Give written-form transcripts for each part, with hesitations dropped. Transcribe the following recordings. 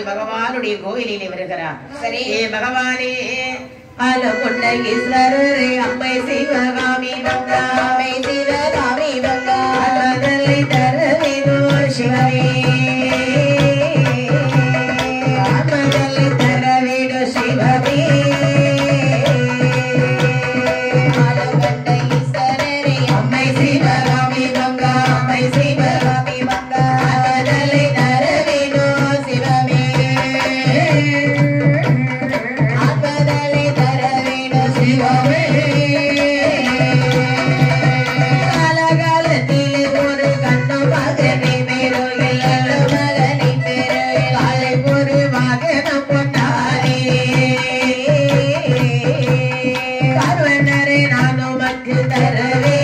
பகவானுடைய கோயிலிலே வருகிறார். சரி பகவானே ஆலமுண்டை ஈஸ்வரரே அம்மை சிவகாமி வந்தா அம்மை சிவகாமி வந்தா மதலை தரவேதோ சிவமே மதலை தரவேதோ சிவமே ஆலமுண்டை ஈஸ்வரரே அம்மை சிவகாமி வந்தா அம்மை சிவகாமி வந்தா மதலை தரவேதோ சிவமே காலகாலத்தில் ஒரு கண்ணு மகனை மேலோ எல்லா மகனை பேரு காலை ஒரு மகனம் கொண்டாரே கருவனரை நான் உமக்கு தரவே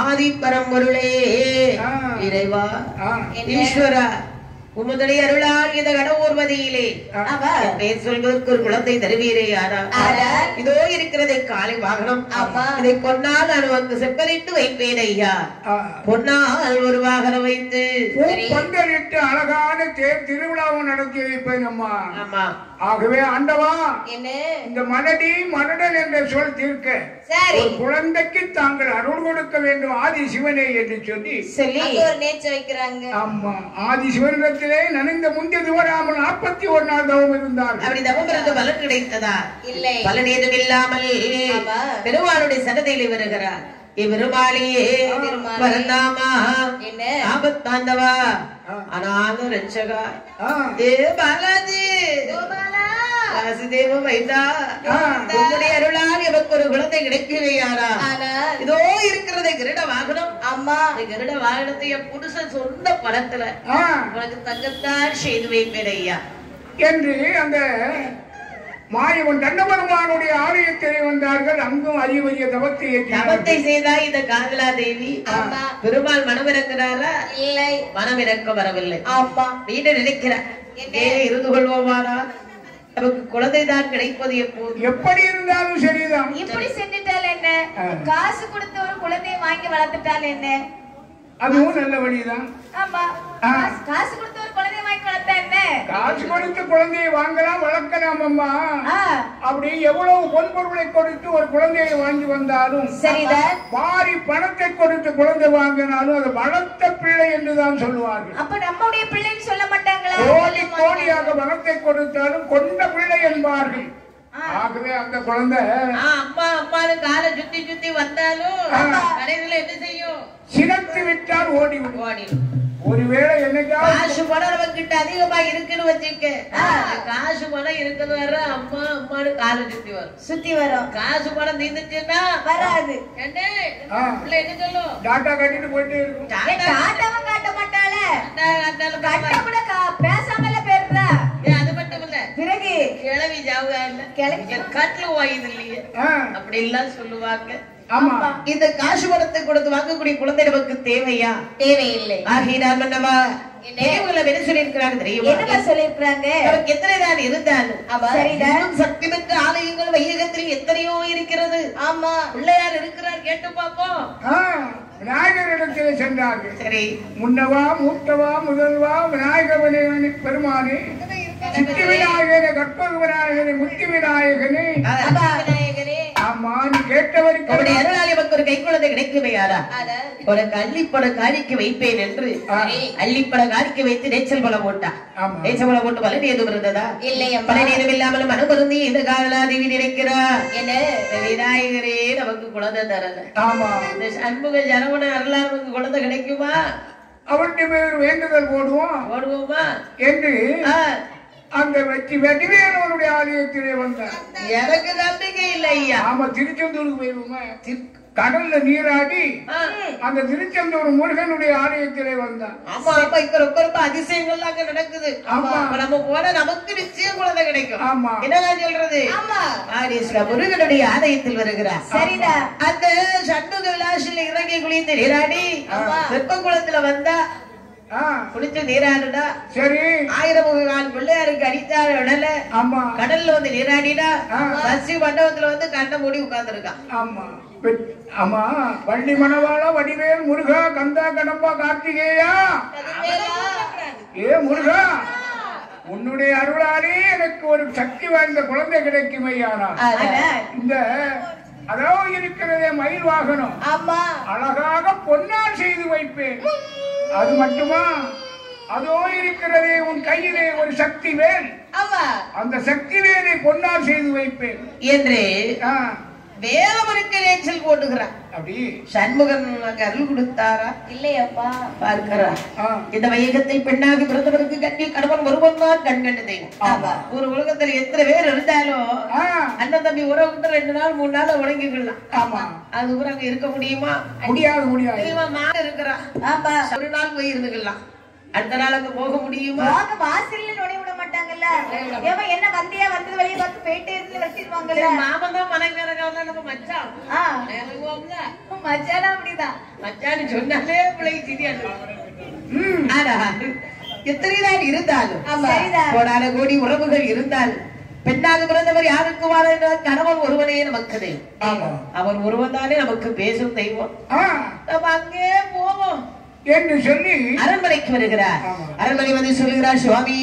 ஆதி பரம்பொருளே இறைவா ஈஸ்வரா உமுதடி அருளால் இந்த கடவுர்வதியிலே பேர் சொல்வதற்கு ஒரு குழந்தை தருவீரே யாரா இதோ இருக்கிறதை காலை வாகனம் இதை பொன்னால் நான் வந்து செப்பனிட்டு வைப்பேன் ஐயா பொன்னால் ஒரு வாகனம் வைத்து பந்தலிட்டு அழகான தேர் திருவிழாவும் நடத்தி வைப்பேன் அம்மா. ஆமா ஆகவே ஆண்டவா இந்த மனடன் என்ற சொல் தீர்க்க ஒரு குழந்தைக்கு தாங்கள் அருள் கொடுக்க வேண்டும் ஆதி சிவனே என்று சொல்லி வைக்கிறாங்க. ஆமா ஆதி சிவனிடத்திலே நனைந்த முந்தைய துவராமல் 41 நாள் தவம் இருந்தார். அப்படி தவம் இருந்து பலன் கிடைத்ததா? இல்லை. பலன் ஏதும் இல்லாமல் பெருமாளுடைய சன்னதியிலே வருகிறார். பெருமாளியே வரந்தாமா ஆபத்தாந்தவா அநாத ரட்சகா ஏ பாலாஜி வாசுதேவ வைதா உங்களுடைய அருளால் எமக்கு ஒரு குழந்தை கிடைக்கவையாரா இதோ இருக்கிறதை கிரீட வாகனம் அம்மா கிரீட வாகனத்தை என் புருஷன் சொந்த படத்துல உனக்கு தங்கத்தான் செய்து வைப்பேன் ஐயா என்று அந்த மாயவன் கண்ணபெருமானுடைய ஆலயத்திலே வந்தார்கள். அங்கும் அரிய தவத்தை செய்தா இந்த காதலா தேவி பெருமாள் மனம் இறக்கிறாரா? இல்லை, மனம் இறக்க வரவில்லை. ஆமா வீடு நினைக்கிறார் இருந்து கொள்வோமானா நமக்கு குழந்தைதான் கிடைப்பது எப்போது எப்படி இருந்தாலும் சரிதான். இப்படி செஞ்சுட்டால் என்ன, காசு கொடுத்த ஒரு குழந்தையை வாங்கி வளர்த்துட்டால் என்ன, அதுவும் நல்ல வழிதான். ஆமா காசு கொடுத்த ஒரு குழந்தையை வாங்கி வளர்த்தா என்ன, காசு கொடுத்த குழந்தையை வாங்கலாம் வளர்க்கலாம் அம்மா. அப்படி எவ்வளவு பொன்பொருளை கொடுத்து ஒரு குழந்தையை வாங்கி வந்தாலும் சரிதான், பாரி பணத்தை கொடுத்து குழந்தை வாங்கினாலும் அது வளர்த்த பிள்ளை என்றுதான் சொல்லுவார்கள். அப்ப நம்முடைய பிள்ளைன்னு சொல்ல மாட்டாங்களா? கோடி கோடியாக பணத்தை கொடுத்தாலும் கொண்ட பிள்ளை என்பார்கள். ஆகவே அந்த குழந்தை அம்மா அம்மானு காலை சுத்தி சுத்தி வந்தாலும் கடைசியில என்ன செய்யும்? சினத்து விட்டால் ஓடிவிடும். ஓடிடும். ஒருவேளை என்னைக்காவது காசு பணம் நம்ம கிட்ட அதிகமா இருக்குன்னு வச்சுக்க, காசு பணம் இருக்குது வர அம்மா அம்மானு காலை சுத்தி வரும். காசு பணம் தீர்ந்துச்சுன்னா வராது. என்ன சொல்லும்? டாட்டா கட்டிட்டு போயிட்டே இருக்கும். டாட்டாவும் காட்ட மாட்டாள, பேசாமல பேருதா. அது மட்டும் இல்ல, பிறகு கிளவி ஜாவுகா இல்ல, கிளவி கட்டுல வாயுது இல்லையே அப்படி எல்லாம் சொல்லுவாங்க. ஆமா இந்த காசு பணத்தை கொடுத்து வாங்கக்கூடிய குழந்தை நமக்கு தேவையா? தேவையில்லை. ஆகினால் மன்னவா என்ன சொல்லியிருக்கிறாங்க தெரியுமா? என்ன சொல்லியிருக்கிறாங்க? நமக்கு எத்தனை தான் இருந்தாலும் சரிதான். சக்தி பெற்ற ஆலயங்கள் வையகத்தில் எத்தனையோ இருக்கிறது. ஆமா, பிள்ளையார் இருக்கிறார், கேட்டு பார்ப்போம். விநாயகர் இடத்திலே சென்றார்கள். சரி, முன்னவா மூத்தவா முதல்வா விநாயகவனே பெருமானே, சித்தி விநாயகனே, கற்பக விநாயகனே, முத்தி விநாயகனே, ஆமா நீ கேட்டவருக்கு அருளாளி நமக்கு ஒரு கை குழந்தை கிடைக்குமையாரா? ஒரு அள்ளிப்பட காரிக்கு வைப்பேன் என்று அள்ளிப்பட காரிக்கு வைத்து நேச்சல் பலம் போட்டா. நேச்சல் பலம் போட்டு பலன் ஏதும் இருந்ததா? பலன் ஏதும் இல்லாமல் மனமருந்தி இந்த காதலாதேவி நினைக்கிறா. என்ன விநாயகரே நமக்கு குழந்தை தரல. ஆமா, இந்த சண்முக ஜனவன அருளால் நமக்கு குழந்தை கிடைக்குமா? அவருடைய பேர் வேண்டுதல் போடுவோமா என்று அந்த வெற்றிவேலவனுடைய ஆலயத்திலே வந்தார். எனக்கு நம்பிக்கை இல்லை ஐயா. ஆமா, திருச்செந்தூருக்கு போயிருவோங்க. கடல்ல நீராடி அந்த திருச்செந்தூர் முருகனுடைய ஆலயத்திலே வந்தார். ஆமா, அப்ப இப்ப ரொம்ப அதிசயங்கள்லாம் அங்க நடக்குது. ஆமா, நம்ம போன நமக்கு நிச்சயம் குழந்தை கிடைக்கும். ஆமா, என்னதான் சொல்றது? முருகனுடைய ஆலயத்தில் வருகிறார். சரிதா. அந்த சண்முக விலாசில் இறங்கி குளித்து நீராடி வெப்ப குளத்துல வந்தா குளிச்சு நீராடுடா. சரி, 1000 பிள்ளையாருக்கு அடித்தார உடல. ஆமா, கடல்ல வந்து நீராடினா பசி மண்டபத்துல வந்து கண்ண மூடி உட்கார்ந்து இருக்கான். ஆமா ஆமா, வள்ளி மணவாளா வடிவேல் முருகா கந்தா கடம்பா கார்த்திகேயா, ஏ முருகா உன்னுடைய அருளாலே எனக்கு ஒரு சக்தி வாய்ந்த குழந்தை கிடைக்குமையானா இந்த அதோ இருக்கிறதே மயில் வாகனம், அழகாக பொன்னால் செய்து வைப்பேன். அது மட்டுமா, அதோ இருக்கிறதே உன் கையிலே ஒரு சக்தி வேல், அந்த சக்தி வேலை பொன்னால் செய்து வைப்பேன் என்று வேலவனுக்கு நேச்சல் போட்டுகிறான். அப்படி சண்முகன் அருள் கொடுத்தாரா? இல்லையப்பா. பார்க்கிறா, இந்த வையகத்தில் பெண்ணாக பிறந்தவருக்கு கண்ணி கணவன் ஒருவன் தான் கண் கண்டு தெய்வம். ஒரு உலகத்தில் எத்தனை பேர் இருந்தாலும் அண்ணன் தம்பி உறவுகிட்ட 2 நாள் 3 நாள் உடங்கிக்கலாம். ஆமா, அது கூட அங்க இருக்க முடியுமா? முடியாது. இருக்கிறான். ஆமா, ஒரு நாள் போய் இருந்துக்கலாம், அடுத்த நாள் அங்க போக முடியுமா? வாசல்ல நுழைய விட மாட்டாங்கல்ல. ஏமா என்ன வந்தியா வந்தது வெளிய பார்த்து போயிட்டே இருந்து வச்சிருவாங்கல்ல. மாமன் தான் மனங்கரகவல நம்ம மச்சான். இறங்குவோம்ல. மச்சானா அப்படிதான். மச்சான்னு சொன்னாலே பிள்ளைக்கு சிரியாடு. ஆனா எத்தனைதான் இருந்தாலும் கோடான கோடி உறவுகள் இருந்தாலும் பெண்ணாக பிறந்தவர் யாருக்கு வாழ கணவன் ஒருவனே நமக்கு தெய்வம். அவர் ஒருவன் தானே நமக்கு பேசும் தெய்வம். நம்ம அங்கே போவோம் என்று சொல்லி அரண்மனைக்கு வருகிறார். அரண்மனை வந்து சொல்லுகிறார், சுவாமி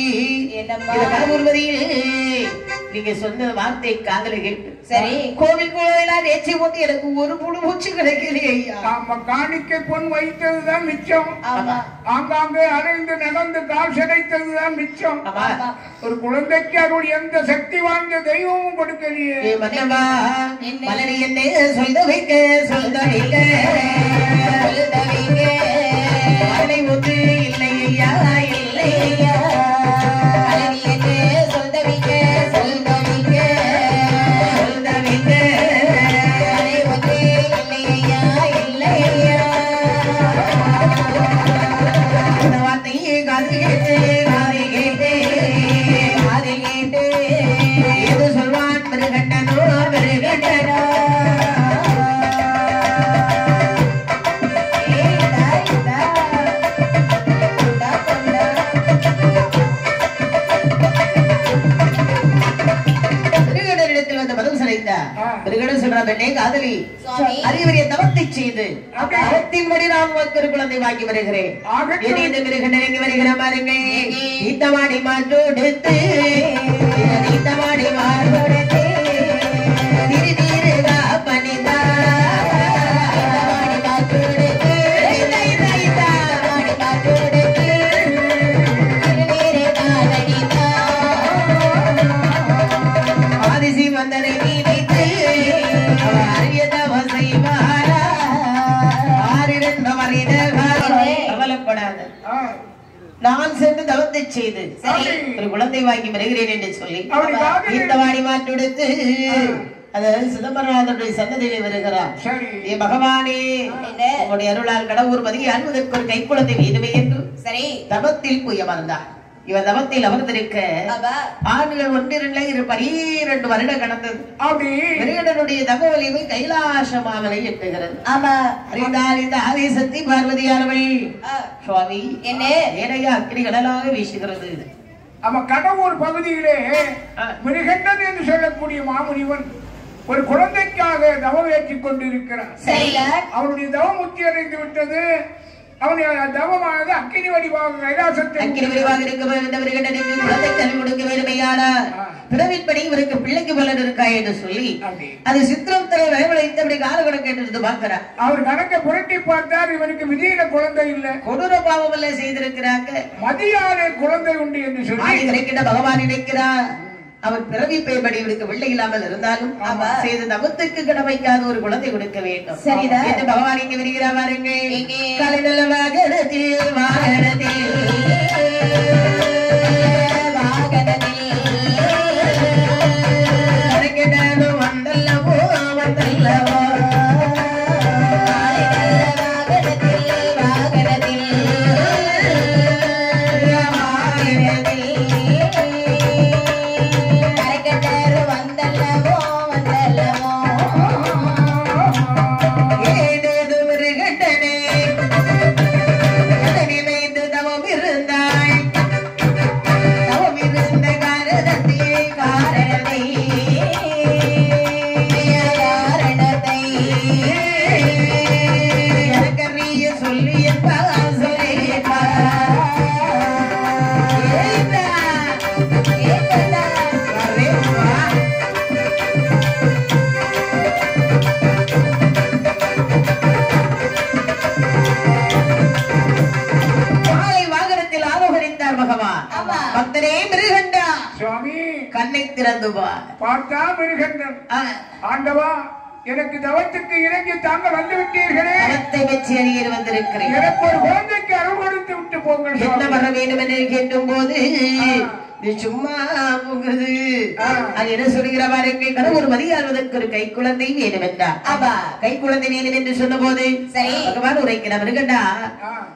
நீங்க சொன்ன வார்த்தை காதல கேட்டு சரி கோவில் கோயிலெல்லாம் நேச்சி போட்டு எனக்கு ஒரு புழு பூச்சி கிடைக்கலையே. காணிக்கை பொன் வைத்ததுதான் மிச்சம், ஆங்காங்கே அலைந்து நடந்து கால் சிதைத்ததுதான் மிச்சம். ஒரு குழந்தைக்கு அருள் எந்த சக்தி வாய்ந்த தெய்வமும் கொடுக்கலையே. மன்னவா மலரி என்ன சொல்ல வைக்க சொல்ல வைக்க ஒன்று இல்லையா இல்லையா காதலி அறிவுரிய தவத்தை செய்து தவத்தின்படி நான் ஒரு குழந்தை வாங்கி வருகிறேன். இந்த மிருக நெருங்கி வருகிற பாருங்க, ஈத்தவாடி மாட்டோடுத்து ஈத்தவாடி மாட்டோடுத்து திரு தீருகா பணிதா ஆதிசி வந்தனை நான் சென்று தவத்தை செய்து ஒரு குழந்தை வாங்கி வருகிறேன் என்று சொல்லி இந்த வாடி மாற்றெடுத்து அதாவது சிதம்பரநாதனுடைய சன்னதியிலே வருகிறார். ஏ பகவானே, உங்களுடைய அருளால் கடவுர் மதியை அன்பதற்கு ஒரு கைக்குழந்தை வேண்டுமே என்று சரி தவத்தில் போய் அமர்ந்தார். இவர் தவத்தில் அமர்ந்திருக்க ஆண்டுகள் 12 வருடம் கடந்தது. விருகடனுடைய தவ வலிமை கைலாசமாவலை எட்டுகிறது. அறிந்தால் இந்த ஆவேசத்தை பார்வதியானவள் சுவாமி என்ன ஏனையா அக்கினி கடலாக வீசுகிறது. கடவுர் பகுதியிலே மிருகண்டன் என்று சொல்லக்கூடிய மாமுனிவன் ஒரு குழந்தைக்காக தவம் ஏற்றிக் கொண்டிருக்கிறார். அவனுடைய தவம் முத்தி அடைந்து விட்டது. அவனுடைய தவமானது அக்கினி வடிவாக கைலாசத்தில் குழந்தை கல்வி கொடுக்க வேண்டுமையான பிறவின்படி இவருக்கு பிள்ளைக்கு பலன் இருக்கா என்று சொல்லி அது சித்திரத்தை வரவழைத்து காலகணக்கு கேட்டு பார்க்கிறார். அவர் கணக்கை புரட்டி பார்த்தார். இவனுக்கு விதியில குழந்தை இல்லை, கொடூர பாவம் எல்லாம் செய்திருக்கிறாங்க. மதியாலே குழந்தை உண்டு என்று சொல்லி கிடைக்கின்ற பகவான் நினைக்கிறார். அவர் பிறவி பெயர்படி இவருக்கு பிள்ளை இல்லாமல் இருந்தாலும் செய்த தவத்துக்கு கடமைக்காத ஒரு குழந்தை கொடுக்க வேண்டும். சரிதான் என்று பகவான் இங்கு வருகிறார். பாருங்க, கலைநல வாகனத்தில் வாகனத்தில் வந்தல்லவோ வந்தல்லவோ கண்ணை திறந்து பார்த்தா மிருகண்டன், ஆண்டவா எனக்கு தவத்துக்கு இறங்கி தாங்கள் வந்து விட்டீர்களே, தவத்தை வெற்றி அறிய வந்திருக்கிறேன். எனக்கு ஒரு குழந்தைக்கு அருள் கொடுத்து விட்டு போங்கள். என்ன வர வேண்டும் என்று கேட்டும் போது நீ சும்மா போகுது அது என்ன சொல்கிறவாறு ஒரு மதியாள்வதற்கு ஒரு கை குழந்தை வேணும் என்றார். கை குழந்தை வேணும் என்று சொன்ன போது பகவான் உரைக்கிறார். மிருகண்டா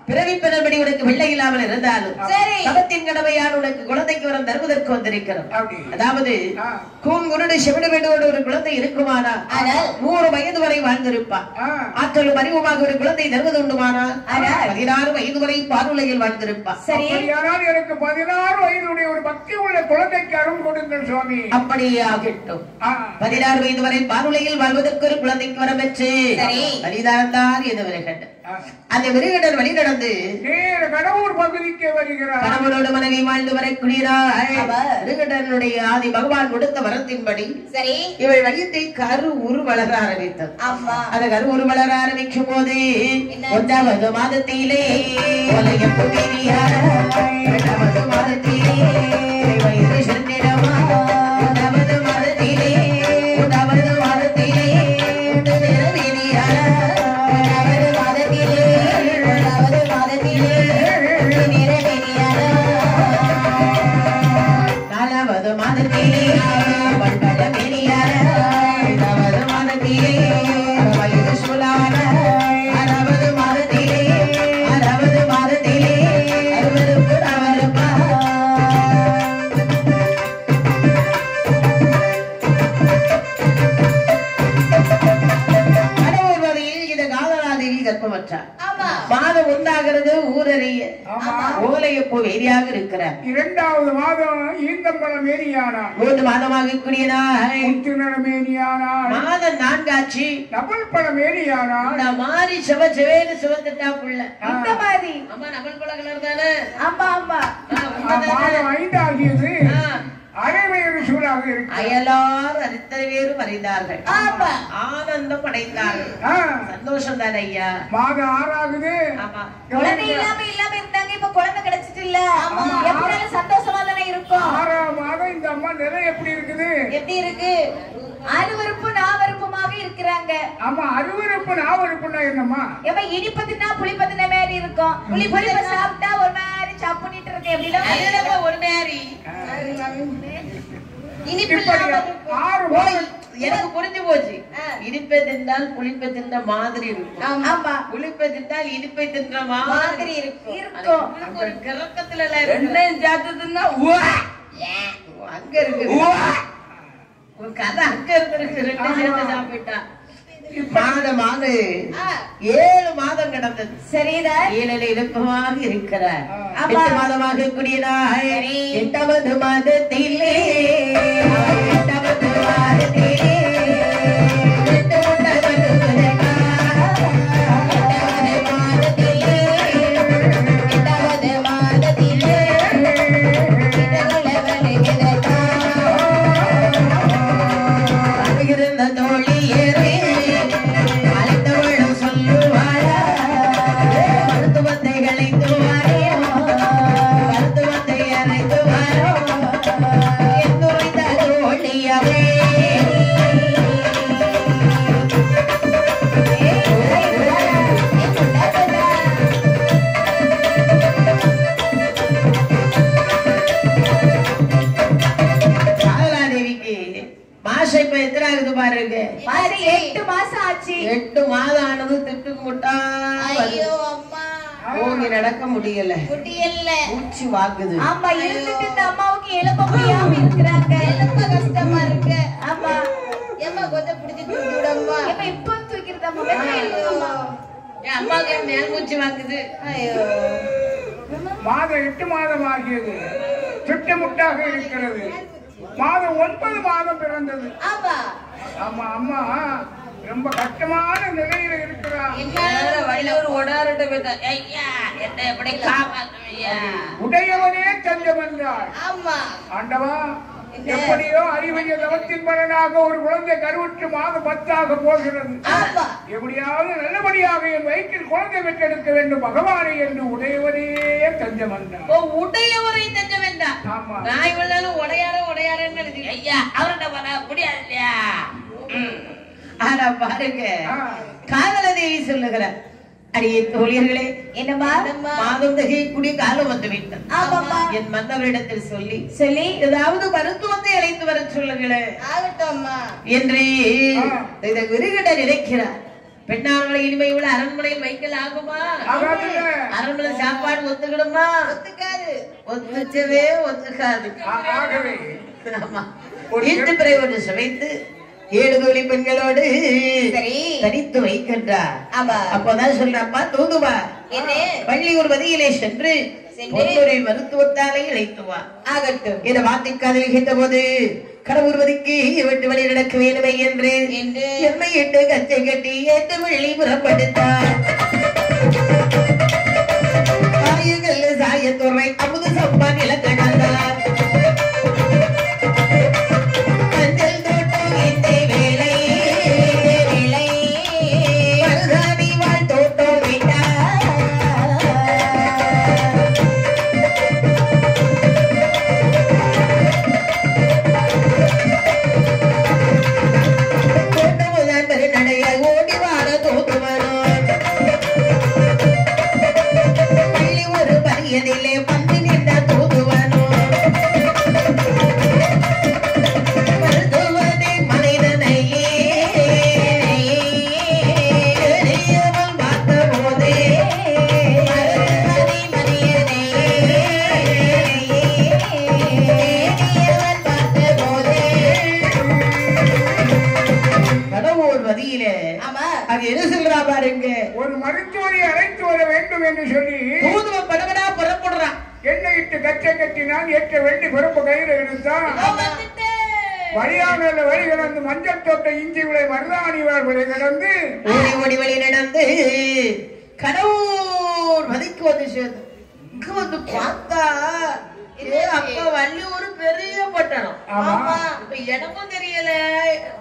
பிறவிப்பதன்படி உனக்கு பிள்ளை இல்லாமல் இருந்தாலும் தவத்தின் கடமையால் உனக்கு குழந்தைக்கு வரம் தருவதற்கு வந்திருக்கிறோம். அதாவது கூங்குருடு செவிடுவேடோடு ஒரு குழந்தை இருக்குமானா 100 வயது வரை வாழ்ந்திருப்பான். ஆற்றலும் அறிவுமாக ஒரு குழந்தை தருவது உண்டுமானால் 16 வயது வரை பாருலையில் வாழ்ந்திருப்பான். எனக்கு 16 வயதுடைய ஒரு பக்தி உள்ள குழந்தைக்கு அருள் கொடுங்கள் சுவாமி. அப்படியே ஆகட்டும். 16 வயது வரை பாருலையில் வாழ்வதற்கு ஒரு குழந்தைக்கு வரம் பெற்று வழிதார்ந்தார் என விருகண்டன். அந்த விருகண்டன் வழி நடந்து கடவுர் பகுதிக்கு வருகிறார். கணவனோடு மனைவி வாழ்ந்து வரக்கூடியதால் விருகண்டனுடைய ஆதி பகவான் கொடுத்த வரத்தின்படி இவள் வயிற்றை கரு உரு வளர ஆரம்பித்தது. அந்த கரு உரு வளர ஆரம்பிக்கும் போது 1வது மாதத்திலே மாதத்திலே வயது சென்றிடமா 1வது மாதத்திலே மாதம் உண்டாகிறது ஊரறிய ஓலையப்போ வேதியாக இருக்கிறார். 2வது மாதம் ஈந்தம்பலம் மேனியானார். 3 மாதமாக கூடியனார். மாதம் 4 ஆச்சு. டபுள் பழம் மேனியானார். மாறி செவேன்னு சிவத்துட்டா புள்ள. இந்த மாதிரி அம்மா டபுள் பழ கலர் தானே. ஆமா ஆமா. மாதம் 5 ஆகியது. அரைவேறு சூழாக இருக்கு. அயலார் அத்தனை பேரும் அறிந்தார்கள். ஆனந்தம் அடைந்தார்கள். சந்தோஷம் தானே ஐயா. மாதம் 6 ஆகுது. குழந்தை இல்லாம இருந்தாங்க. இப்ப குழந்தை கிடைச்சிட்டு இல்ல. எப்படினாலும் சந்தோஷமா தானே இருக்கும். 6ஆம் மாதம் இந்த அம்மா நிலை எப்படி இருக்குது? எப்படி இருக்கு? அருவருப்பு நாவருப்புமாக இருக்கிறாங்க. ஆமா, அருவருப்பு நாவருப்புனா என்னம்மா? எப்ப இனிப்பதுனா புளிப்பதுன மாதிரி இருக்கும். புளிப்பு சாப்பிட்டா ஒரு மாதிரி சாப்பிட்டு இருக்கு. எப்படின்னா ஒரு மாதிரி இனிப்பு எனக்கு புரிஞ்சு போச்சு. இனிப்பை தின்றால் புளிப்பை தின்ற மாதிரி இருக்கும். ஆமா, புளிப்பை தின்றால் இனிப்பை தின்ற மாதிரி இருக்கும். ஒரு கிழக்கத்துல ரெண்டையும் சேர்த்ததுன்னா அங்க இருக்கு ஒரு கதை அங்க இருக்கு. ரெண்டு சேர்த்து சாப்பிட்டா மாதமாக 7 மாதம் கிடந்தது. சரிதான், 7 இலக்கமாக இருக்கிறார். 8 மாதமாக கூடியதாக 8வது மாதத்திலே 8வது மாதத்திலே பாருங்க. 8 மாசம் ஆச்சு. 8 மாதம் ஆனது திட்டுக்கு முட்டா. ஐயோ அம்மா, ஓங்கி நடக்க முடியல. மூச்சு வாங்குது. ஆமா, இருந்துட்டு இந்த அம்மாவுக்கு எழுப்ப முடியாம இருக்கிறாங்க. எழுப்ப கஷ்டமா இருக்கு. ஆமா, ஏமா கொஞ்சம் பிடிச்சி தூக்கி விடம்மா. ஏமா இப்ப தூக்கிடுதாம்மா. என் அம்மாவுக்கு மேல் மூச்சு வாங்குது. ஐயோ, மாதம் 8 மாதம் ஆகியது. திட்டமுட்டாக இருக்கிறது. மாதம் 9 மாதம் பிறந்தது. ஆமா ஆமா, அம்மா ரொம்ப கஷ்டமான நிலையில இருக்கிறார். உடையவனே தஞ்சம் என்றார். ஆண்டவா, எப்படியோ அறிவைய தவத்தின் பலனாக ஒரு குழந்தை கருவுற்று மாதம் 10 போகிறது. எப்படியாவது நல்லபடியாக என் வயிற்றில் குழந்தை பெற்றெடுக்க வேண்டும் பகவானை என்று உடையவரே தஞ்சம் என்றார். உடையவரை தஞ்சம் என்றார். ஆமா, நான் இவ்வளவு உடையாரன்னு ஐயா அவர்கிட்ட வர முடியாது இல்லையா? ஆனா பாருங்க, காதல தேவி சொல்லுகிறார், அடியே தோழியர்களே, என்னமா மாதம் தகையக்கூடிய காலம் வந்து விட்டது. என் மன்னவரிடத்தில் சொல்லி ஏதாவது மருத்துவத்தை அழைத்து வர சொல்லுங்களேன் என்று இதை விருகிட நினைக்கிறார். பெண்ணார்களை இனிமை உள்ள அரண்மனையில் வைக்கல் ஆகுமா? அரண்மனை சாப்பாடு ஒத்துக்கிடுமா? ஒத்துச்சவே ஒத்துக்காது. வீட்டு பிறகு ஒன்று சமைத்து 7 தோழி பெண்களோடு தனித்து வைக்கின்றார். அப்பதான் சொல்றப்பா, தூதுவா பள்ளி ஒரு வதியிலே சென்று பொன்னொரு மருத்துவத்தாலே இழைத்துவா ஆகட்டும். இதை வார்த்தை காதல் கேட்ட போது கடவுர்வதிக்கு விட்டு வழி நடக்க வேண்டுமை என்று என்னை இட்டு கச்சை கட்டி ஏற்று வழி புறப்படுத்தார். சாயத்துறை அமுது சம்பா நிலக்கடந்தார். ஒரு மருத்துவரை அழைத்து வர வேண்டும் என்று சொல்லி படபடா புறப்படுறான். எண்ணெய் இட்டு கச்சை கட்டினான். ஏற்ற வேண்டி பிறப்பு கையில எடுத்தான். வழியான வழி கிடந்து மஞ்சள் தோட்ட இஞ்சி விளை மருதாணி வழி கிடந்து ஓடி வழி நடந்து கடவுர் மதிக்கு வந்து சேர்ந்து இங்க வந்து பார்த்தா அப்பா வள்ளியூர் பெரிய பட்டணம். இப்ப எனக்கும் தெரியல,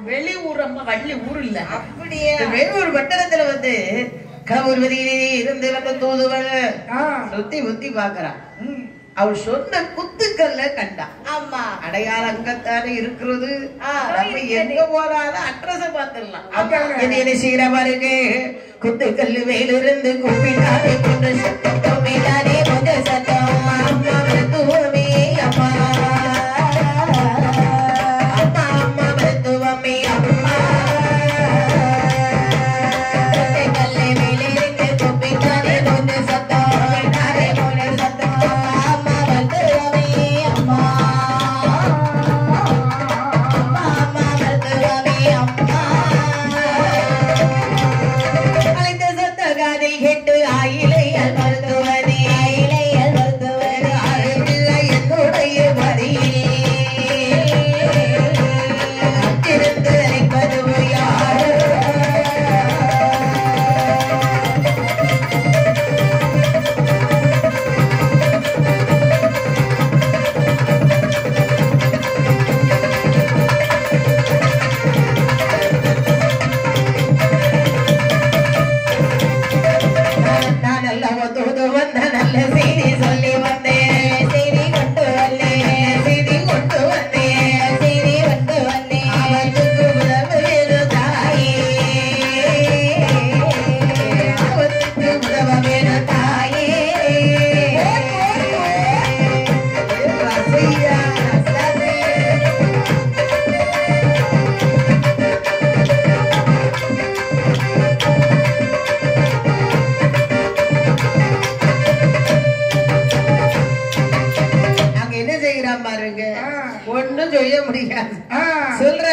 வெளியூர் அம்மா வள்ளி ஊர் இல்ல. அப்படியே வெளியூர் பட்டணத்துல வந்து கடவுர்வதியிலே இருந்து வந்த தூதுவள் சுத்தி முத்தி பாக்குறான். அவள் சொன்ன குத்துக்கல்ல கண்டா. ஆமா, அடையாளம் அங்கத்தானே இருக்கிறது. நம்ம எங்க போனாலும் அட்ரஸ பாத்துடலாம். என்ன செய்யற பாருங்க, குத்துக்கல்லு வேலிருந்து கூப்பிட்டாரே கொண்டு சத்தமே கொண்டு சத்தம். அம்மா மருத்துவமே அம்மா, அம்மா அம்மா மருத்துவமே அம்மா. பாருங்க ஒண்ணும் செய்ய முடியாது சொல்ற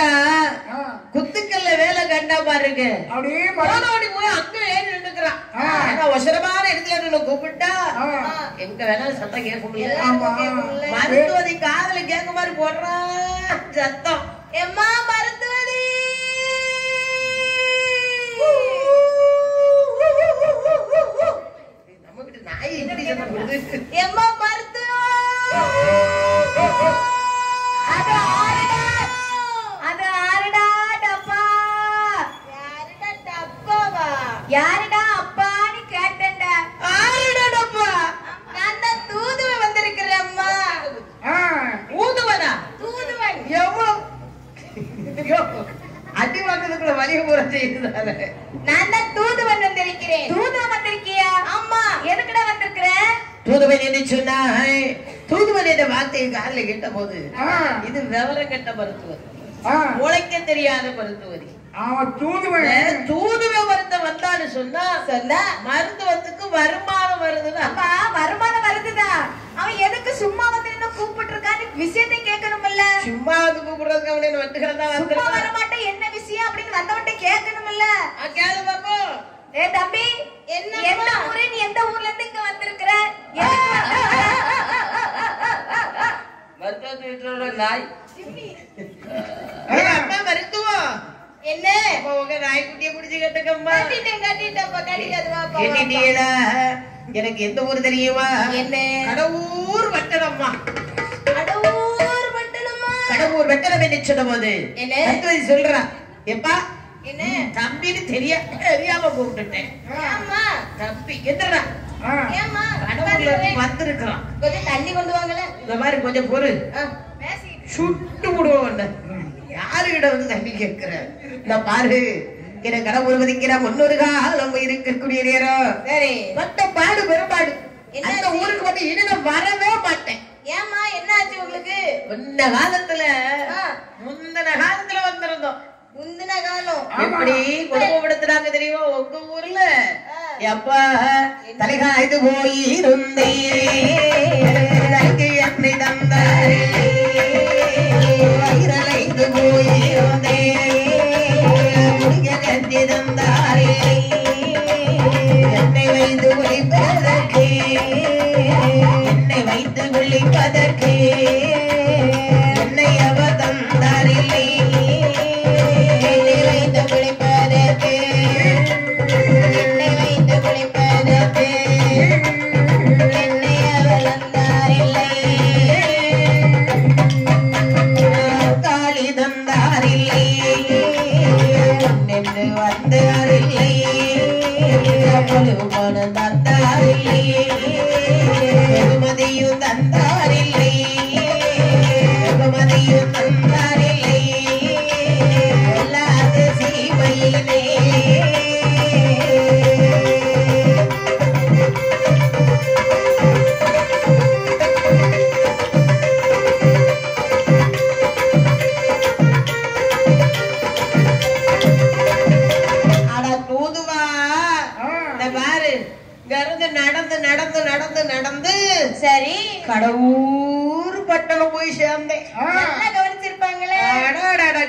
குத்துக்கல்ல வேலை கண்டா பாருங்க அப்படியே ஓடி போய் அங்க ஏறி நின்னுக்கிறான் அவசரமான இடத்துல கூப்பிட்டா எங்க வேணாலும் சத்தம் கேட்க முடியாது மருத்துவதி காதுல கேட்க மாதிரி போடுறான் சத்தம் எம்மா மருத்துவதி நம்மகிட்ட நாய் எம்மா மருத்துவம் யாருடா அப்பான்னு கேட்டேன்டா. ஆருடா டப்பா? நான் தான் தூதுவன் வந்திருக்கிறேன் அம்மா. ஊதுவனா? தூதுவன். எவ்வளவு அடி வாங்குறதுக்குள்ள வலிய போற செய்யுதானே. நான் தான் தூதுவன் வந்திருக்கிறேன். தூதுவன் வந்திருக்கியா? அம்மா எதுக்குடா வந்திருக்கிற? தூதுவன் என்று சொன்னாய். தூதுவன் என்ற வார்த்தையை காதல கேட்ட போது இது விவரம் கெட்ட மருத்துவர், உழைக்க தெரியாத மருத்துவரி. தூதுவ மருத்துவம் வந்தான்னு சொன்னா மருத்துவத்துக்கு வருமானம் வருதுன்னா வருமானம் வருதுதான். அவன் எதுக்கு சும்மா வந்து என்ன கூப்பிட்டு இருக்கான்னு விஷயத்தை கேட்கணும்ல. சும்மா வந்து கூப்பிடுறதுக்கு அவன் வந்துக்கிறதா சும்மா வரமாட்டேன் என்ன விஷயம் அப்படின்னு வந்தவன்ட்ட கேட்கணும்ல. கேளு பாப்போம். ஏ தம்பி என்ன ஊரு, நீ எந்த ஊர்ல இருந்து இங்க வந்திருக்கிற? மருத்துவ நாய் அம்மா மருத்துவம் என்ன உங்க நாய்க்குட்டிய புடிச்சு கட்டுக்கம்மா. கட்டிட்டப்பா கட்டிட்டதுவாப்பா. கட்டிட்டீங்களா? எனக்கு எந்த ஊர் தெரியுமா? என்ன? கடவுர் வட்டணம்மா. கடவுர் வட்டணமா? கடவுர் வட்டணம் என்று சொன்ன போது என்ன சொல்றா? எப்பா என்ன தம்பின்னு தெரியாம கூப்பிட்டுட்டேன். ஆமா தம்பி எந்தடா? ஏம்மா கடவுர்ல வந்திருக்கான். கொஞ்சம் தண்ணி கொண்டு வாங்கல. இந்த மாதிரி கொஞ்சம் பொறு, சுட்டு விடுவோம். யாருகிட்ட வந்து தண்ணி கேட்கிற? நான் பாரு, என கடவுள் வதிக்கிற முன்னொரு காலம் இருக்கக்கூடிய நேரம் சரி மத்த பாடு பெரும்பாடு அந்த ஊருக்கு மட்டும் இனி நான் வரவே மாட்டேன். ஏமா என்ன ஆச்சு உங்களுக்கு? முன்ன காலத்துல வந்திருந்தோம். முந்தின காலம் எப்படி குடும்பப்படுத்துறாங்க தெரியுமா உங்க ஊர்ல? எப்பா தலைகாய்ந்து போயிருந்தே என்னை தந்தாரே வயிறலைந்து போயிருந்தே முடிய கட்டி தந்தாரே என்னை வைத்து குளிப்பதற்கே என்னை வைத்து குளிப்பதற்கே என்னை அவ தந்தாரில்லை என்னை வைத்து குளிப்பதற்கே என்னை வைத்து குளிப்பதற்கே என்னை அவ தந்தாரில்லை தந்தாரில்லை நின்று வந்தாரில்லை மனம் தந்தாரில்லை வெகுமதியும் தந்தாரில்லை வெகுமதியும் தந்தாரில்லை எல்லாத்து சீமையிலே நடந்து சரி கடவுர் பட்டணம் போய் சேர்ந்தேன். கவனிச்சிருப்பாங்களே.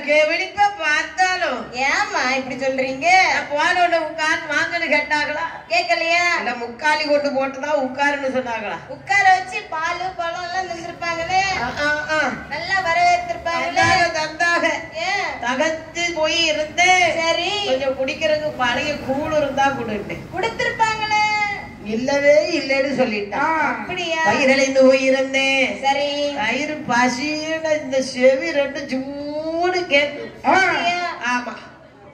கவனிப்ப பார்த்தாலும் ஏமா இப்படி சொல்றீங்க? போன உட்கார் வாங்கன்னு கேட்டாங்களா? கேட்கலையா? இல்ல முக்காலி கொண்டு போட்டுதான் உட்காருன்னு சொன்னாங்களா? உட்கார வச்சு பால் பழம் எல்லாம் தந்திருப்பாங்களே. நல்லா வரவேற்றிருப்பாங்களே. தந்தாக தகத்து போய் இருந்தேன். சரி கொஞ்சம் குடிக்கிறதுக்கு பழைய கூழ் இருந்தா கொடுத்திருப்பாங்களே. இல்லவே இல்லன்னு சொல்லிட்டான். அப்படியா? பயிரழிந்து போயிருந்தேன். சரி பயிர் பசின்னு இந்த செவி ரெண்டு சூடு கேட்டு. ஆமா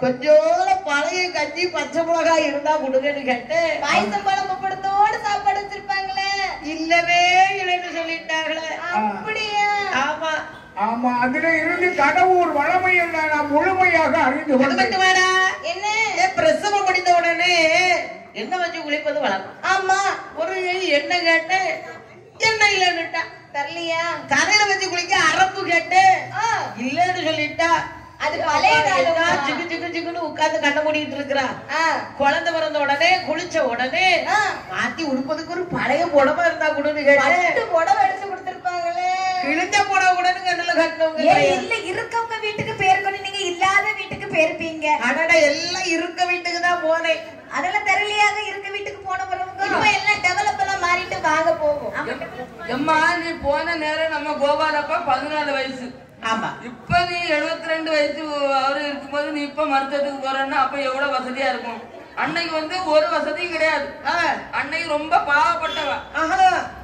கொஞ்சோட பழைய கஞ்சி பச்சை மிளகாய் இருந்தா கொடுங்கன்னு கேட்டு பாயசம் பழம் பப்படத்தோடு சாப்பாடு வச்சிருப்பாங்களே. இல்லவே இல்லன்னு சொல்லிட்டாங்களே. அப்படியா? ஆமா ஆமா அதுல இருந்து கடவுள் வளமையை நான் முழுமையாக அறிந்து கொண்டேன். வேடா என்ன பிரசவம் முடிந்த உடனே என்ன வச்சு குளிப்பது வளர்க்கும். ஆமா ஒரு எண்ணெய் கேட்டு எண்ணெய் இல்லன்னுட்டா. தரலையா? தலையில வச்சு குளிக்க அரப்பு கேட்டு இல்லன்னு சொல்லிட்டா. அது பழைய காலம். சிக்கு சிக்கு சிக்குன்னு உட்கார்ந்து கண்ண மூடிட்டு இருக்கிறா. குழந்தை பிறந்த உடனே குளிச்ச உடனே மாத்தி உடுப்பதுக்கு ஒரு பழைய புடவை இருந்தா கொடுன்னு கேட்டு புடவை எடுத்து கொடுத்திருப்பாங்களே. கிழிஞ்ச போட உடனே கண்ணுல கட்டவங்க இல்ல இருக்கவங்க வீட்டுக்கு பேர் கொண்டு நீங்க இல்லாத வீட்டுக்கு பேருப்பீங்க. அடடா எல்லாம் இருக்க வீட்டுக்கு தான் போனேன். அதெல்லாம் தெரியலையாக இருக்க வீட்டுக்கு போனவங்க இப்ப எல்லாம் டெவலப் எல்லாம் மாறிட்டு வாங்க போகும். எம்மா நீ போன நேரம் நம்ம கோபாலப்பா 14 வயசு. ஆமா இப்ப நீ 72 வயசு அவரு இருக்கும்போது நீ இப்ப மருத்துவத்துக்கு போறன்னா அப்ப எவ்வளவு வசதியா இருக்கும். அன்னைக்கு வந்து ஒரு வசதியும் கிடையாது. அன்னைக்கு ரொம்ப பாவப்பட்டவ.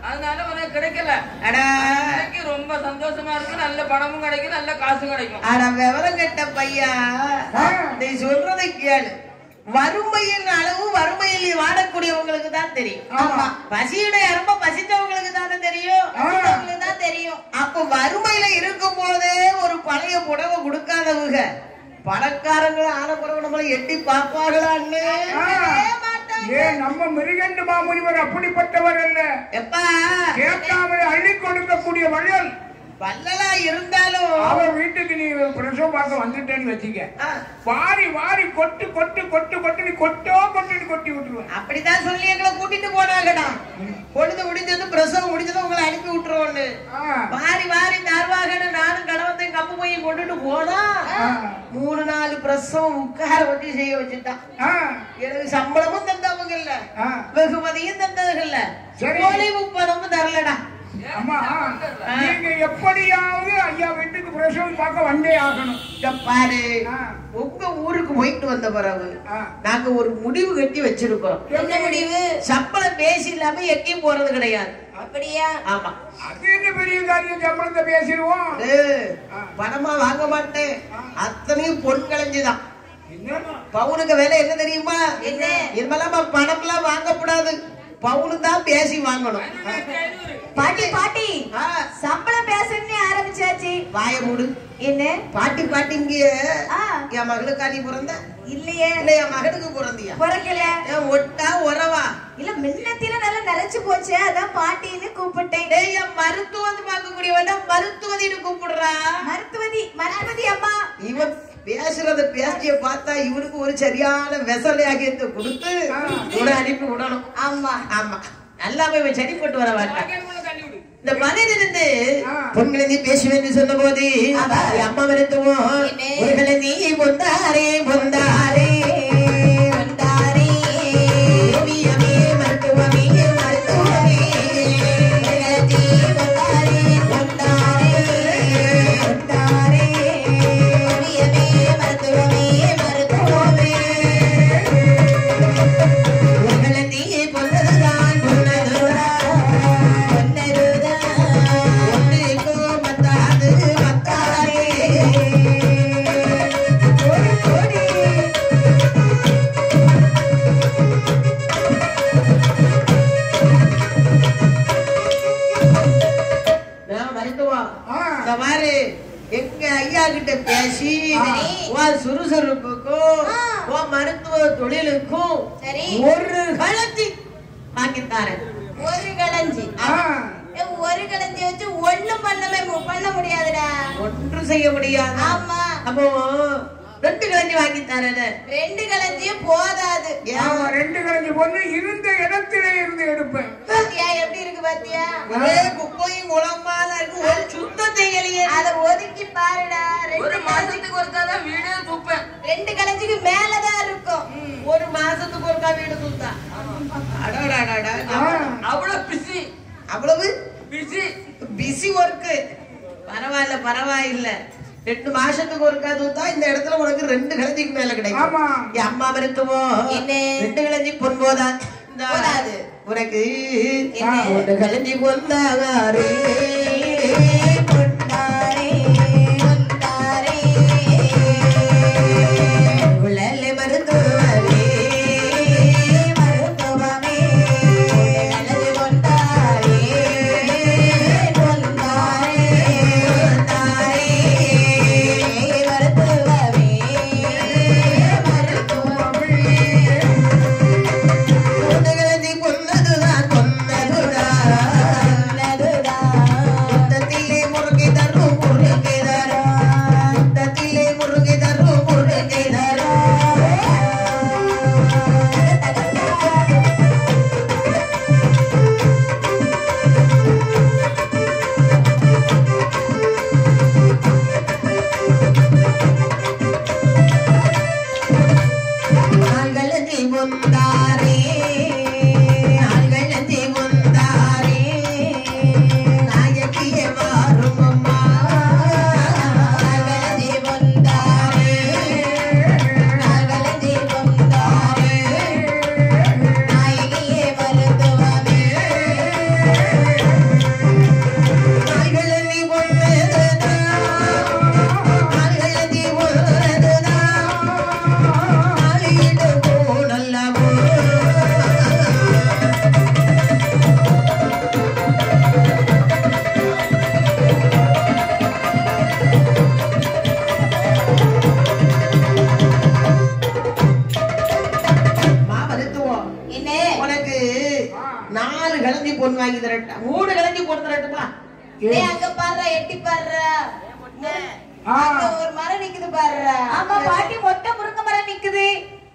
அதனால உனக்கு கிடைக்கல. அன்னைக்கு ரொம்ப சந்தோஷமா இருக்கு. நல்ல பணமும் கிடைக்கும், நல்ல காசும் கிடைக்கும். ஆனா விவரம் கெட்ட பையா நீ சொல்றதை கேளு. வறுமையின் அளவு வறுமையில் வாடக்கூடியவங்களுக்கு தான் தெரியும். ஆமா பசியுடைய அருமை பசித்தவங்களுக்கு தானே தெரியும். பசித்தவங்களுக்கு தான் தெரியும். அப்ப வறுமையில இருக்கும் போதே ஒரு பழைய புடவை கொடுக்காதவங்க பணக்காரங்களை ஆன புடவை நம்மளை எட்டி பார்ப்பார்களான்னு நம்ம மிருகண்டு மாமுனிவர் அப்படிப்பட்டவர் அல்ல. எப்பா கேட்காமலே அள்ளி கொடுக்கக்கூடிய வள்ளல். வள்ளலா இருந்தாலும் அவர் வீட்டுக்கு நீ பிரசவம் பார்க்க வந்துட்டேன்னு வச்சுக்க, வாரி வாரி கொட்டு கொட்டு கொட்டு கொட்டு நீ கொட்டோ கொட்டு கொட்டி விட்டுருவேன். அப்படித்தான் சொல்லி எங்களை கூட்டிட்டு போனாங்கடா. பொழுது முடிஞ்சது பிரசவம் முடிஞ்சது உங்களை அனுப்பி விட்டுருவோன்னு வாரி வாரி தருவாங்கன்னு நானும் கணவத்தையும் கம்பு போய் கொண்டுட்டு போனா 3-4 பிரசவம் உட்கார வச்சு செய்ய வச்சுட்டான். எனக்கு சம்பளமும் தந்தவங்க இல்ல, வெகுமதியும் தந்தவங்க இல்ல, ஒளிவு பணமும் தரலடா. அம்மா நீங்க எப்படியாவது ஐயா வீட்டுக்கு பிரசவம் பார்க்க வந்தே ஆகணும். பாரு உங்க ஊருக்கு போயிட்டு வந்த பிறகு நாங்க ஒரு முடிவு கட்டி வச்சிருக்கோம். என்ன முடிவு? சம்பளம் பேசி இல்லாம எங்கேயும் போறது கிடையாது. அப்படியா? ஆமா. அது என்ன பெரிய காரியம்? சம்பளத்தை பேசிடுவோம். பணமா வாங்க மாட்டேன். அத்தனையும் பொன் களைஞ்சுதான். பவுனுக்கு வேலை என்ன தெரியுமா? என்ன? இதெல்லாம் பணம் எல்லாம் வாங்கக்கூடாது, பவுனு தான் பேசி வாங்கணும். பாட்டி பாட்டி சம்பளம் பேசணும்னு ஆரம்பிச்சாச்சு. வாய மூடு. என்ன பாட்டி பாட்டிங்க? என் மகளுக்கு நீ பிறந்த இல்லையே? இல்ல என் மகனுக்கு பிறந்தியா? பிறக்கல. ஒட்டா உறவா? இல்ல முன்னத்தில நல்லா நினைச்சு போச்சு, அதான் பாட்டின்னு கூப்பிட்டேன். என் மருத்துவம் பார்க்கக்கூடிய வேண்டாம் மருத்துவதின்னு கூப்பிடுறா. மருத்துவதி மருத்துவதி அம்மா. இவன் பேசுறத பேசிய பார்த்தா இவனுக்கு ஒரு சரியான வெசலையாகியத்தை கொடுத்து உடனே அனுப்பி விடணும். ஆமா ஆமா நல்லா போய் சரி போட்டு வர மாட்டான். இந்த மனையிலிருந்து பொண்களை நீ பேசுவேன்னு சொன்ன போது அம்மா மருத்துவம் பொண்களை நீ பொந்தாரே பொந்தாரே பொந்தாரே மருத்துவமே மருத்துவமே எங்க ஐயா கிட்ட பேசி சுறுசுறுப்புக்கும் மருத்துவ தொழிலுக்கும் ஒரு களஞ்சி வாங்கித்தாரேன். ஒரு களஞ்சி? ஒரு களஞ்சி வச்சு ஒண்ணும் பண்ண முடியாதுடா. ஒன்றும் செய்ய முடியாது. ஆமா. அப்போ 2 களஞ்சி வாங்கித்தாரேன். 2 களஞ்சியும் போதாது. 2 களஞ்சி பொண்ணு இருந்த இடத்திலே இருந்து எடுப்பேன். பாத்தியா எப்படி இருக்கு? பாத்தியா ஒரே குப்பையும் குளமாதான் இருக்கு, ஒரு சுத்தம் செய்யலையே. அத ஒதுக்கி பாருடா. 2 மாசத்துக்கு ஒருக்காதான் வீடே தூப்பேன். 2 களஞ்சிக்கு மேலதான் இருக்கும். 1 மாசத்துக்கு ஒருக்கா வீடு தூத்தா? அவ்வளவு பிஸி. அவ்வளவு பிஸி பிஸி ஒர்க்கு. பரவாயில்ல பரவாயில்ல. 2 மாசத்துக்கு ஒருக்கா தூத்தா இந்த இடத்துல உனக்கு 2 களஞ்சிக்கு மேல கிடைக்கும். என் அம்மா மருத்துவம் 2 களஞ்சி பொன் போதான் உனக்கு 1 களஞ்சி பொந்தாரே பொன்னதுதான் பொன்னதுதான் வாங்கி தரட்டா 3 களஞ்சி போட்டு தரட்டுமா அங்க பாரு எட்டி பாரு ஒரு மரம் நிக்குது பாரு ஆமா பாட்டி மொட்டை முருங்கை மரம் நிக்குது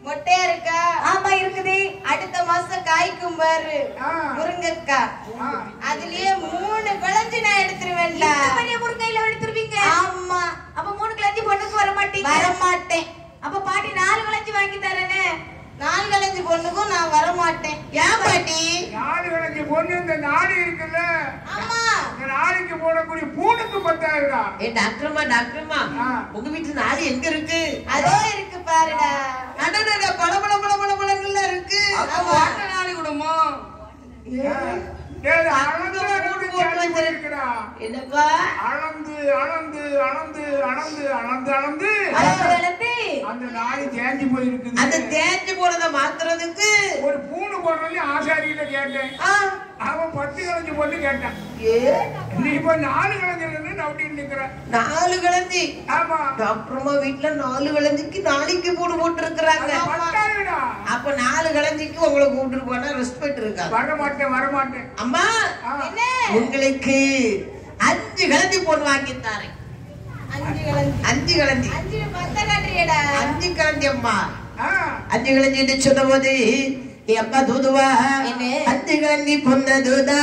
மொட்டையா இருக்கா ஆமா இருக்குது அடுத்த மாசம் காய்க்கும் பாரு முருங்கக்காய் அதுலயே 3 களஞ்சி நான் எடுத்துருவேன்டா முருங்கையில எடுத்துருவீங்க ஆமா அப்ப 3 களஞ்சி பொண்ணுக்கு வர மாட்டேன் அப்ப பாட்டி 4 களஞ்சி வாங்கி தரேனே 4 களஞ்சி பொண்ணுக்கும் நான் வர மாட்டேன் ஏன் பாட்டி 4 களஞ்சி பொண்ணு இந்த நாடு இருக்குல்ல ஆமா இந்த நாளைக்கு போடக்கூடிய பூனுக்கு 10,000 டாக்டர்மா உங்க வீட்டு நாடு எங்க இருக்கு அதோ இருக்கு பாருடா அடடட பளபளபளபளபளன்னு இருக்கு நாளை கூடமா என்னப்பா அளந்து அந்த நாடு தேஞ்சு போயிருக்குது அந்த தேஞ்சு போனதை மாத்துறதுக்கு ஒரு பூணு போடுறது ஆசாரியில கேட்டேன் அவன் 10 களஞ்சி பொண்ணு கேட்டான் நீ இப்ப 4 களஞ்சில நவுட்டின்னு நிக்கிற 4 களஞ்சி ஆமா டாக்டர்மா வீட்டுல 4 களஞ்சிக்கு நாளைக்கு பூடு போட்டு இருக்கிறாங்க அப்ப 4 களஞ்சிக்கு உங்களை கூப்பிட்டு போனா ரெஸ்பெக்ட் இருக்கா வரமாட்டேன் அம்மா உங்களுக்கு 5 களஞ்சி பொண்ணு வாங்கி தாரேன் 5 களஞ்சி 5 களஞ்சி அம்மா 5 களஞ்சி சொன்ன போது அம்மா தூதுவா 5 களஞ்சி பொண்ண தூதா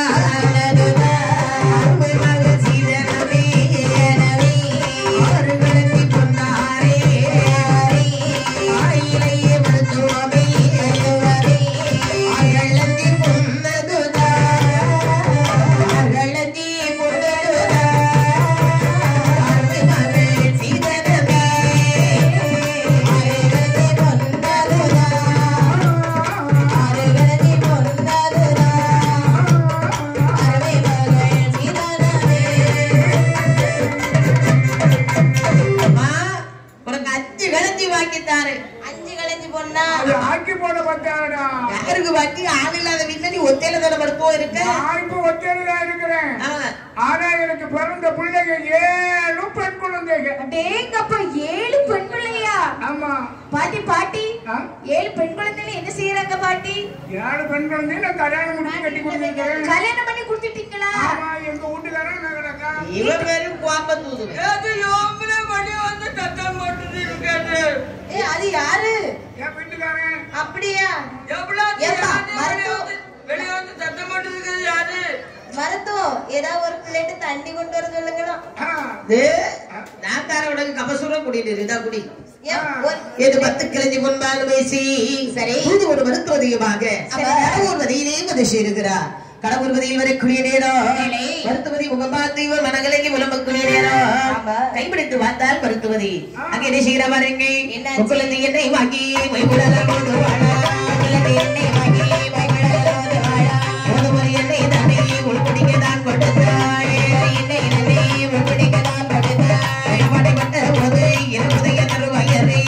யாருக்கு வாட்டி ஆள் இல்லாத வீட்டுல நீ ஒத்தையில தானே மருத்துவம் இருக்க நான் இப்ப ஒத்தையில தான் இருக்கிறேன் ஆனா எனக்கு பிறந்த பிள்ளைங்க 7 பெண் குழந்தைங்க அடேங்கப்பா 7 பெண் பிள்ளையா ஆமா பாட்டி 7 பெண் குழந்தைங்க என்ன செய்யறாங்க பாட்டி 7 பெண் குழந்தை நான் கல்யாணம் முடிச்சு கட்டி கொடுத்துருக்கேன் கல்யாணம் பண்ணி கொடுத்துட்டீங்களா ஆமா எங்க வீட்டுக்காரன் நகரக்கா இவன் பேரும் கோபத்தூது சத்தம் போட்டு இருக்காரு அது யாரு என் வீட்டுக்காரன் அப்படியா வெளியே வந்து சத்தம் போட்டு இருக்கிறது யாரு மருத்துவம் ஏதாவது ஒரு பிளேட் தண்ணி கொண்டு வர சொல்லுங்களா நாத்தார உனக்கு கபசுரம் குடிட்டு இதா குடி இது 10 கிழஞ்சி பொன்பால் பேசி சரி இது ஒரு மருத்துவதியமாக கடவுர்வதியிலே வந்து சேருகிறார் கடவுர்வதியில் வரக்கூடிய நேரம் மருத்துவதி முகம்பாத்து இவர் மனகலங்கி உலம்பக்கூடிய நேரம் கைப்பிடித்து பார்த்தால் மருத்துவதி அங்கே என்ன செய்கிற பாருங்க குழந்தை எண்ணெய் வாங்கி வைகுடலோடு வாழா எண்ணெய் வாங்கி வைகுடலோடு வாழா ஒரு எண்ணெய் தண்ணி உள்குடிக்க தான் கொடுத்தாய் எண்ணெய் தண்ணி உள்குடிக்க தான் கொடுத்தாய் படைப்பட்ட போது எழுபதைய தருவாயரே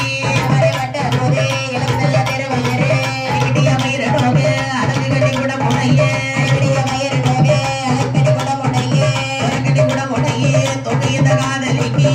படைப்பட்ட போது எழுபதைய தருவாயரே இடிய மயிரோக அடங்கு கட்டி கூட முனையே இடிய மயிரோக அடங்கு கட்டி கூட முனையே தொகையத காதலிக்கு